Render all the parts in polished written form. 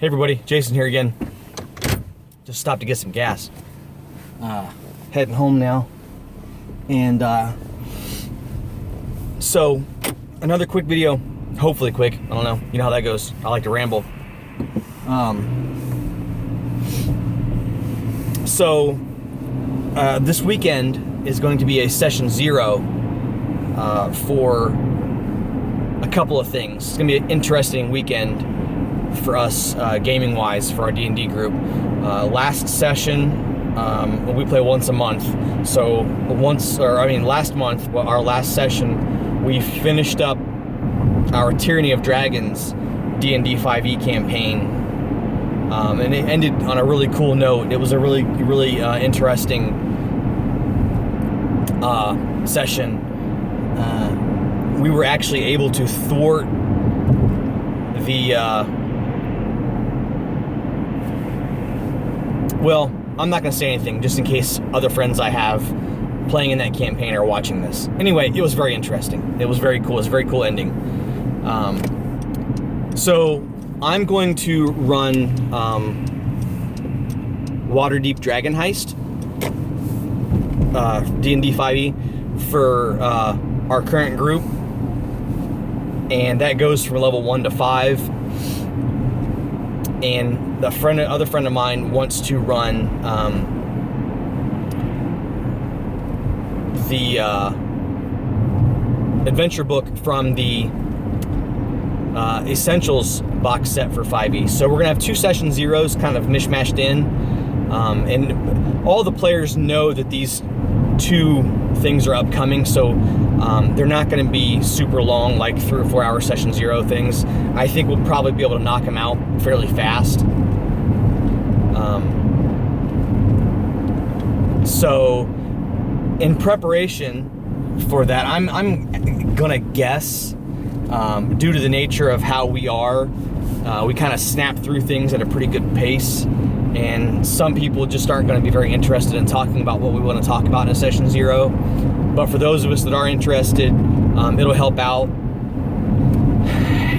Hey everybody, Jason here again. Just stopped to get some gas. Heading home now. And so another quick video, hopefully quick, I don't know, you know how that goes. I like to ramble. So this weekend is going to be a session 0 for a couple of things. It's gonna be an interesting weekend for us gaming wise for our D&D group. Last session, we play once a month. So last month, our last session, we finished up our Tyranny of Dragons D&D 5e campaign. And it ended on a really cool note. It was a really interesting session. We were actually able to thwart the well, I'm not going to say anything just in case other friends I have playing in that campaign are watching this. Anyway, it was very interesting. It was very cool. It was a very cool ending. So I'm going to run Waterdeep Dragon Heist, D&D 5e for our current group, and that goes from level 1 to 5. And other friend of mine wants to run the adventure book from the Essentials box set for 5e. So we're gonna have 2 session 0s kind of mishmashed in, and all the players know that these 2 things are upcoming, so they're not going to be super long, like 3 or 4 hour session 0 things. I think we'll probably be able to knock them out fairly fast. So in preparation for that, I'm gonna guess, due to the nature of how we are, we kind of snap through things at a pretty good pace, and some people just aren't going to be very interested in talking about what we want to talk about in a session 0. But for those of us that are interested, it'll help out.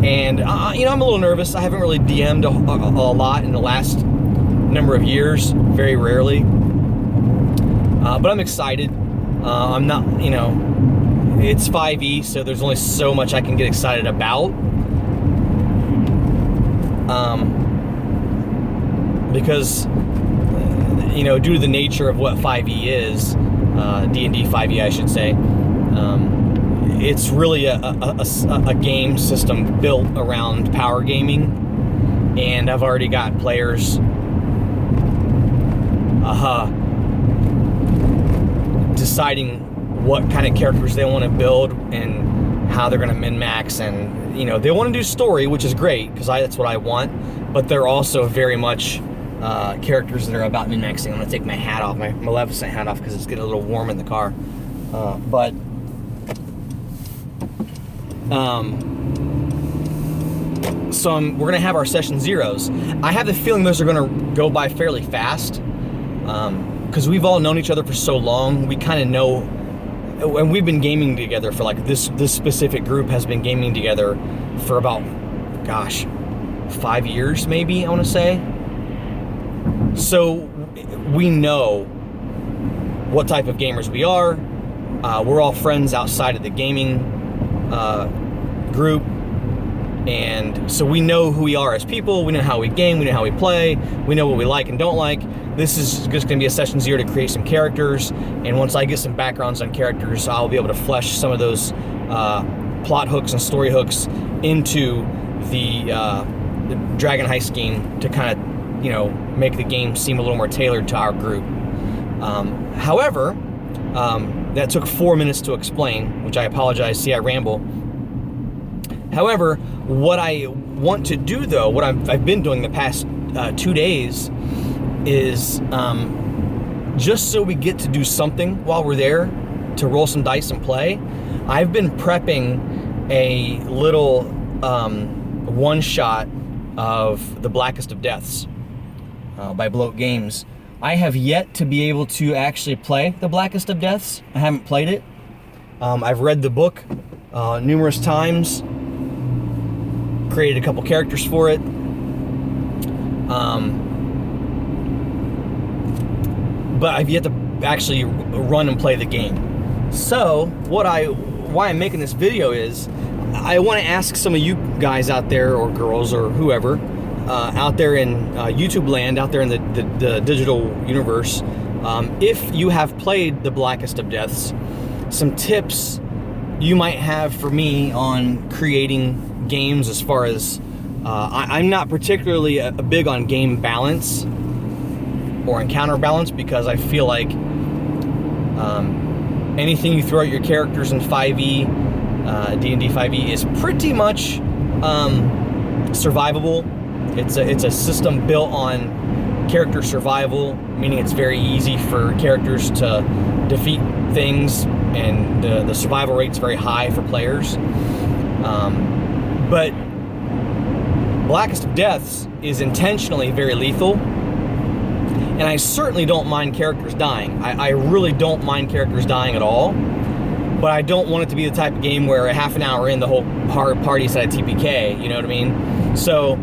And you know, I'm a little nervous. I haven't really DM'd a lot in the last number of years, very rarely. But I'm excited. I'm not, you know, it's 5e, so there's only so much I can get excited about. Because, you know, due to the nature of what 5e is, D&D 5e I should say, it's really a game system built around power gaming, and I've already got players deciding what kind of characters they want to build and how they're going to min-max, and you know, they want to do story, which is great because that's what I want, but they're also very much characters that are about min-maxing. I'm going to take my hat off, my Maleficent hat off, because it's getting a little warm in the car. So we're going to have our session 0s. I have the feeling those are going to go by fairly fast, because we've all known each other for so long. We kind of know, and we've been gaming together for like this specific group has been gaming together for about, gosh, 5 years maybe, I want to say. So we know what type of gamers we are. We're all friends outside of the gaming group, and so we know who we are as people. We know how we game, we know how we play, we know what we like and don't like. This is just going to be a session 0 to create some characters, and once I get some backgrounds on characters, I'll be able to flesh some of those plot hooks and story hooks into the Dragon Heist scheme to kind of, you know, make the game seem a little more tailored to our group. However, that took 4 minutes to explain, which I apologize. See, I ramble. However, what I want to do, though, what I've been doing the past 2 days is just so we get to do something while we're there, to roll some dice and play. I've been prepping a little one-shot of the Blackest of Deaths by Bloat Games. I have yet to be able to actually play the Blackest of Deaths. I haven't played it. I've read the book numerous times, created a couple characters for it, but I've yet to actually run and play the game. So why I'm making this video is I want to ask some of you guys out there, or girls, or whoever, out there in YouTube land, out there in the digital universe, if you have played the Blackest of Deaths, some tips you might have for me on creating games. As far as I'm not particularly big on game balance or encounter balance, because I feel like anything you throw at your characters in 5e, D&D 5e, is pretty much survivable. It's a system built on character survival, meaning it's very easy for characters to defeat things, and the survival rate's very high for players. But Blackest of Deaths is intentionally very lethal, and I certainly don't mind characters dying. I really don't mind characters dying at all, but I don't want it to be the type of game where a half an hour in, the whole party's at a TPK, you know what I mean? So,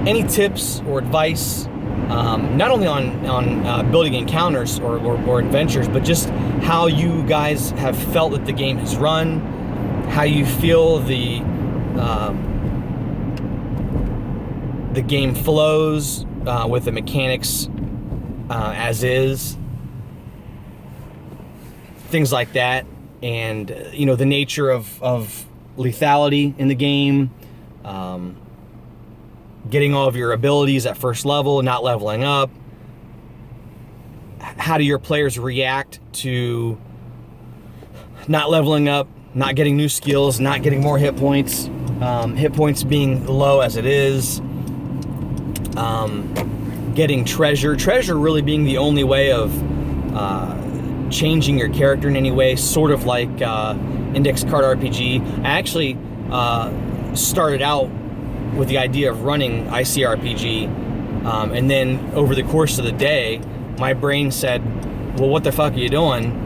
any tips or advice, not only on building encounters or adventures, but just how you guys have felt that the game has run, how you feel the game flows with the mechanics as is, things like that, and the nature of lethality in the game, getting all of your abilities at first level, not leveling up. How do your players react to not leveling up, not getting new skills, not getting more hit points being low as it is, getting treasure really being the only way of changing your character in any way, sort of like index card RPG. I actually started out with the idea of running ICRPG, and then over the course of the day, my brain said, well, what the fuck are you doing?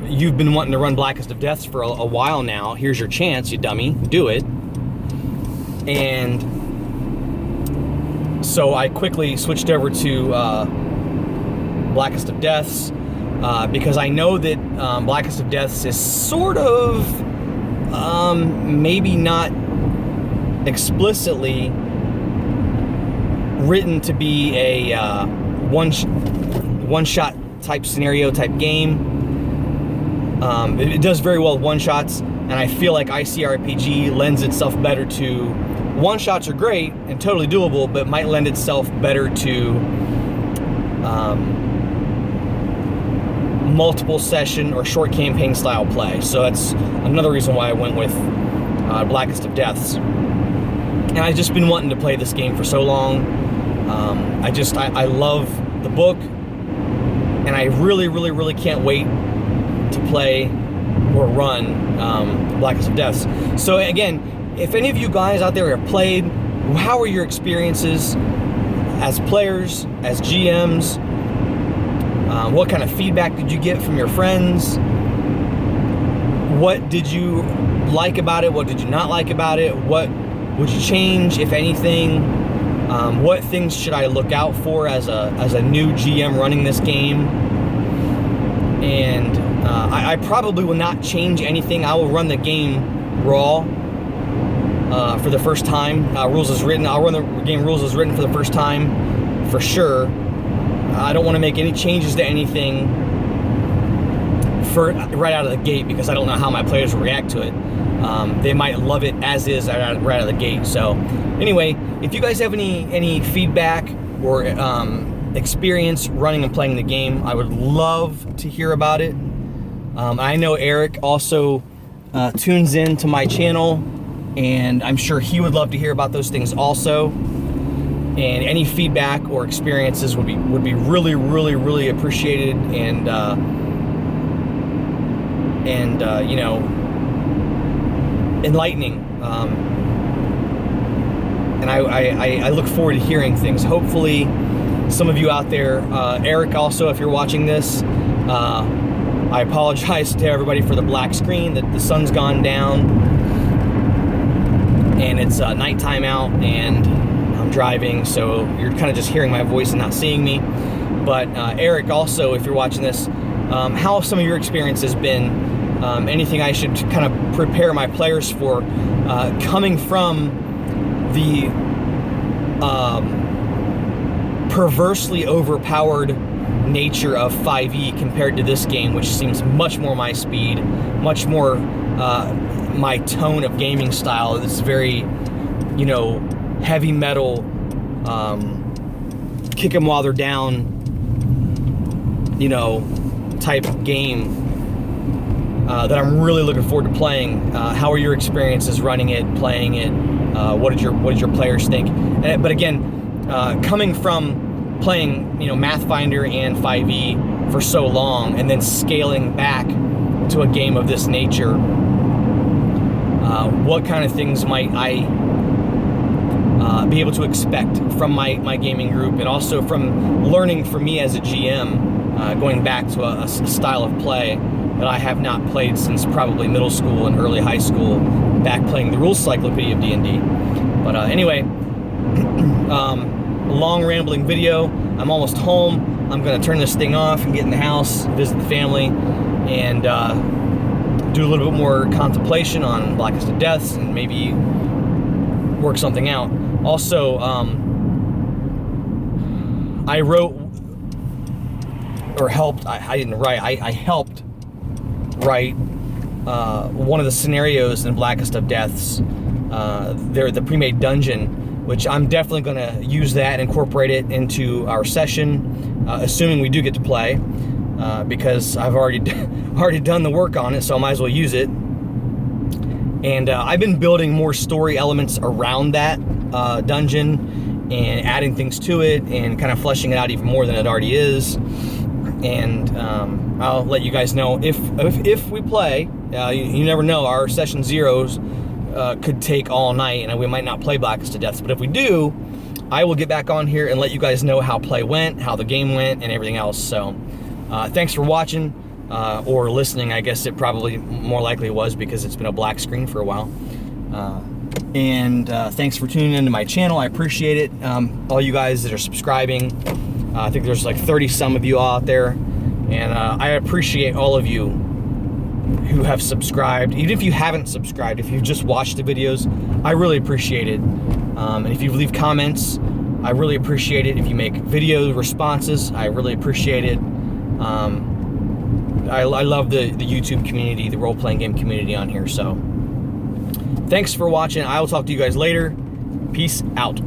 You've been wanting to run Blackest of Deaths for a while now. Here's your chance, you dummy. Do it. And so I quickly switched over to Blackest of Deaths, because I know that Blackest of Deaths is sort of, maybe not explicitly written to be a one-shot type scenario type game. It does very well with one-shots, and I feel like ICRPG lends itself better to one-shots. Are great and totally doable, but might lend itself better to multiple session or short campaign style play. So that's another reason why I went with Blackest of Deaths. And I've just been wanting to play this game for so long. I love the book, and I really can't wait to play or run Blackest of Deaths. So again, if any of you guys out there have played, how are your experiences as players, as GMs? What kind of feedback did you get from your friends? What did you like about it? What did you not like about it? What would you change, if anything? What things should I look out for as a new GM running this game? And I probably will not change anything. I will run the game raw for the first time. Rules as written. I'll run the game rules as written for the first time, for sure. I don't want to make any changes to anything right out of the gate, because I don't know how my players will react to it. They might love it as is right out of the gate. So anyway, if you guys have any feedback or experience running and playing the game, I would love to hear about it. I know Eric also tunes in to my channel, and I'm sure he would love to hear about those things also. And any feedback or experiences would be really appreciated, and enlightening. And I look forward to hearing things. Hopefully, some of you out there, Eric, also, if you're watching this, I apologize to everybody for the black screen. That the sun's gone down, and It's nighttime out and I'm driving, so you're kind of just hearing my voice and not seeing me. But Eric, also, if you're watching this, how have some of your experiences been? Anything I should kind of prepare my players for, coming from the perversely overpowered nature of 5e compared to this game, which seems much more my speed, much more my tone of gaming style. It's very, you know, heavy metal, kick them while they're down, you know, type game that I'm really looking forward to playing. How are your experiences running it, playing it? What did your players think? But again, coming from playing, you know, Mathfinder and 5e for so long, and then scaling back to a game of this nature, what kind of things might I be able to expect from my gaming group, and also from learning from me as a GM, going back to a style of play that I have not played since probably middle school and early high school, back playing the Rules Cyclopedia of D&D. But anyway, long rambling video. I'm almost home. I'm gonna turn this thing off and get in the house, visit the family, and do a little bit more contemplation on Blackest of Deaths, and maybe work something out. Also, I wrote, or helped, I didn't write, I helped write one of the scenarios in Blackest of Deaths. They're the pre-made dungeon, which I'm definitely going to use that and incorporate it into our session, assuming we do get to play, because I've already done the work on it, so I might as well use it. And I've been building more story elements around that dungeon and adding things to it and kind of fleshing it out even more than it already is. And I'll let you guys know if we play. You never know. Our session zeros could take all night, and we might not play Blackest of Deaths. But if we do, I will get back on here and let you guys know how play went, how the game went, and everything else. So thanks for watching or listening. I guess it probably more likely was, because it's been a black screen for a while. And thanks for tuning into my channel. I appreciate it. All you guys that are subscribing. I think there's like 30 some of you out there, and I appreciate all of you who have subscribed. Even if you haven't subscribed, if you've just watched the videos, I really appreciate it. And if you leave comments, I really appreciate it. If you make video responses, I really appreciate it. I love the YouTube community, the role-playing game community on here. So thanks for watching. I will talk to you guys later. Peace out.